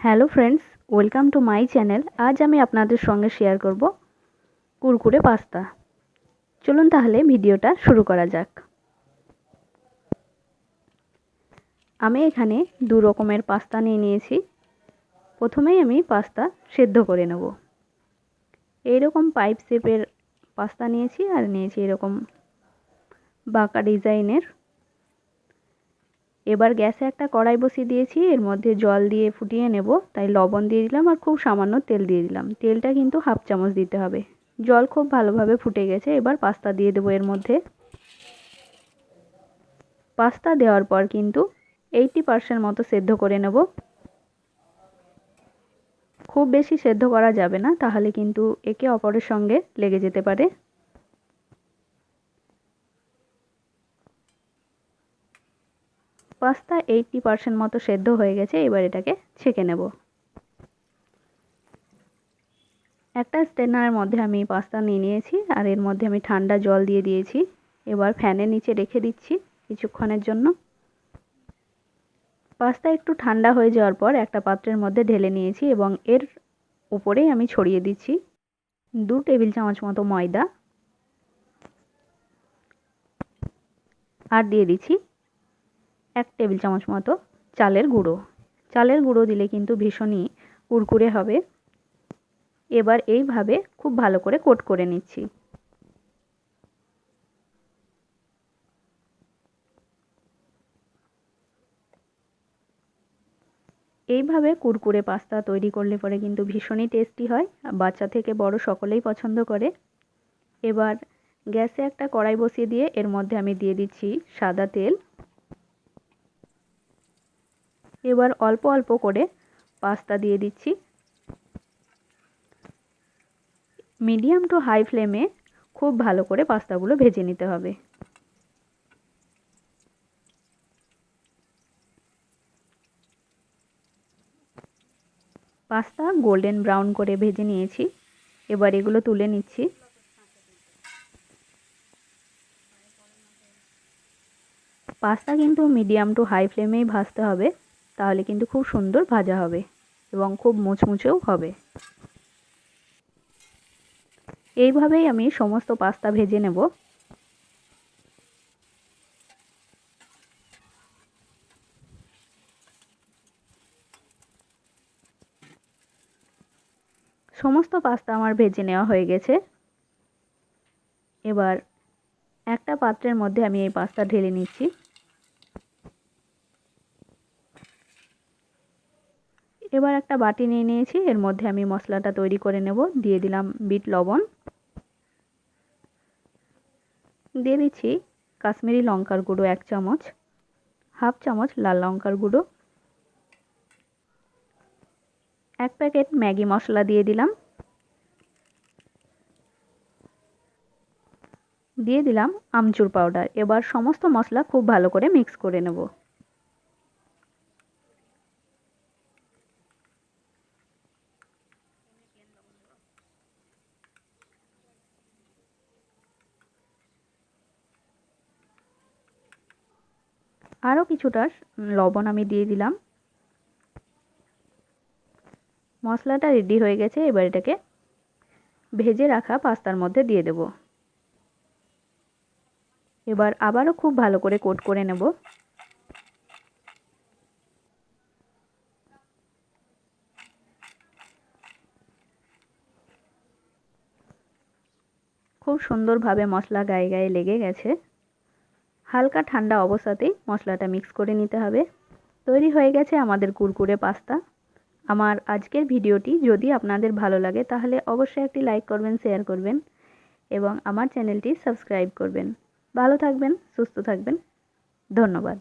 Hello friends, welcome to my channel. আজ আমি আপনাদের সঙ্গে শেয়ার করব কুরকুরে পাস্তা। চলুন তাহলে ভিডিওটা শুরু করা যাক। আমি এখানে দু রকমের পাস্তা নিয়ে নিয়েছি। প্রথমেই আমি পাস্তা সেদ্ধ করে নেব। এইরকম পাইপ শেপের পাস্তা নিয়েছি আর নিয়েছি এরকম বাঁকা ডিজাইনের। এবার গ্যাসে একটা কড়াই বসিয়ে দিয়েছি, এর মধ্যে জল দিয়ে ফুটিয়ে নেব, তাই লবণ দিয়ে দিলাম আর খুব সামান্য তেল দিয়ে দিলাম। তেলটা কিন্তু হাফ চামচ দিতে হবে। জল খুব ভালোভাবে ফুটে গেছে, এবার পাস্তা দিয়ে দেবো এর মধ্যে। পাস্তা দেওয়ার পর কিন্তু 80% মতো সেদ্ধ করে নেব। খুব বেশি সেদ্ধ করা যাবে না, তাহলে কিন্তু একে অপরের সঙ্গে লেগে যেতে পারে। পাস্তা 80% মতো সেদ্ধ হয়ে গেছে, এবার এটাকে ছেঁকে নেব। একটা স্ট্রেনারের মধ্যে আমি পাস্তা নিয়ে নিয়েছি আর এর মধ্যে আমি ঠান্ডা জল দিয়ে দিয়েছি। এবার ফ্যানের নিচে রেখে দিচ্ছি কিছুক্ষণের জন্য। পাস্তা একটু ঠান্ডা হয়ে যাওয়ার পর একটা পাত্রের মধ্যে ঢেলে নিয়েছি এবং এর উপরেই আমি ছড়িয়ে দিচ্ছি 2 টেবিল চামচ মতো ময়দা আর দিয়ে দিচ্ছি 1 টেবিল চামচ মতো চালের গুঁড়ো। চালের গুঁড়ো দিলে কিন্তু ভীষণই কুরকুরে হবে। এবার এইভাবে খুব ভালো করে কোট করে নিচ্ছি। এইভাবে কুরকুরে পাস্তা তৈরি করলে পরে কিন্তু ভীষণই টেস্টি হয়, বাচ্চা থেকে বড় সকলেই পছন্দ করে। এবার গ্যাসে একটা কড়াই বসিয়ে দিয়ে এর মধ্যে আমি দিয়ে দিচ্ছি সাদা তেল। এবার অল্প অল্প করে পাস্তা দিয়ে দিচ্ছি। মিডিয়াম টু হাই ফ্লেমে খুব ভালো করে পাস্তাগুলো ভেজে নিতে হবে। পাস্তা গোল্ডেন ব্রাউন করে ভেজে নিয়েছি, এবার এগুলো তুলে নিচ্ছি। পাস্তা কিন্তু মিডিয়াম টু হাই ফ্লেমেই ভাজতে হবে, তাহলে কিন্তু খুব সুন্দর ভাজা হবে এবং খুব মুচমুচেও হবে। এইভাবেই আমি সমস্ত পাস্তা ভেজে নেব। সমস্ত পাস্তা আমার ভেজে নেওয়া হয়ে গেছে। এবার একটা পাত্রের মধ্যে আমি এই পাস্তা ঢেলে নিচ্ছি। এবার একটা বাটি নিয়ে নিয়েছি, এর মধ্যে আমি মশলাটা তৈরি করে নেব। দিয়ে দিলাম বিট লবণ, দিয়ে দিচ্ছি কাশ্মীরি লঙ্কার গুঁড়ো 1 চামচ, হাফ চামচ লাল লঙ্কার গুঁড়ো, 1 প্যাকেট ম্যাগি মশলা দিয়ে দিলাম, দিয়ে দিলাম আমচুর পাউডার। এবার সমস্ত মশলা খুব ভালো করে মিক্স করে নেব। আরও কিছুটা লবণ আমি দিয়ে দিলাম। মশলাটা রেডি হয়ে গেছে, এবার এটাকে ভেজে রাখা পাস্তার মধ্যে দিয়ে দেব। এবার আবারও খুব ভালো করে কোট করে নেব। খুব সুন্দরভাবে মশলা গায়ে গায়ে লেগে গেছে। হালকা ঠান্ডা অবস্থাতেই মশলাটা মিক্স করে নিতে হবে। তৈরি হয়ে গেছে আমাদের কুরকুরে পাস্তা। আমার আজকের ভিডিওটি যদি আপনাদের ভালো লাগে তাহলে অবশ্যই একটি লাইক করবেন, শেয়ার করবেন এবং আমার চ্যানেলটি সাবস্ক্রাইব করবেন। ভালো থাকবেন, সুস্থ থাকবেন। ধন্যবাদ।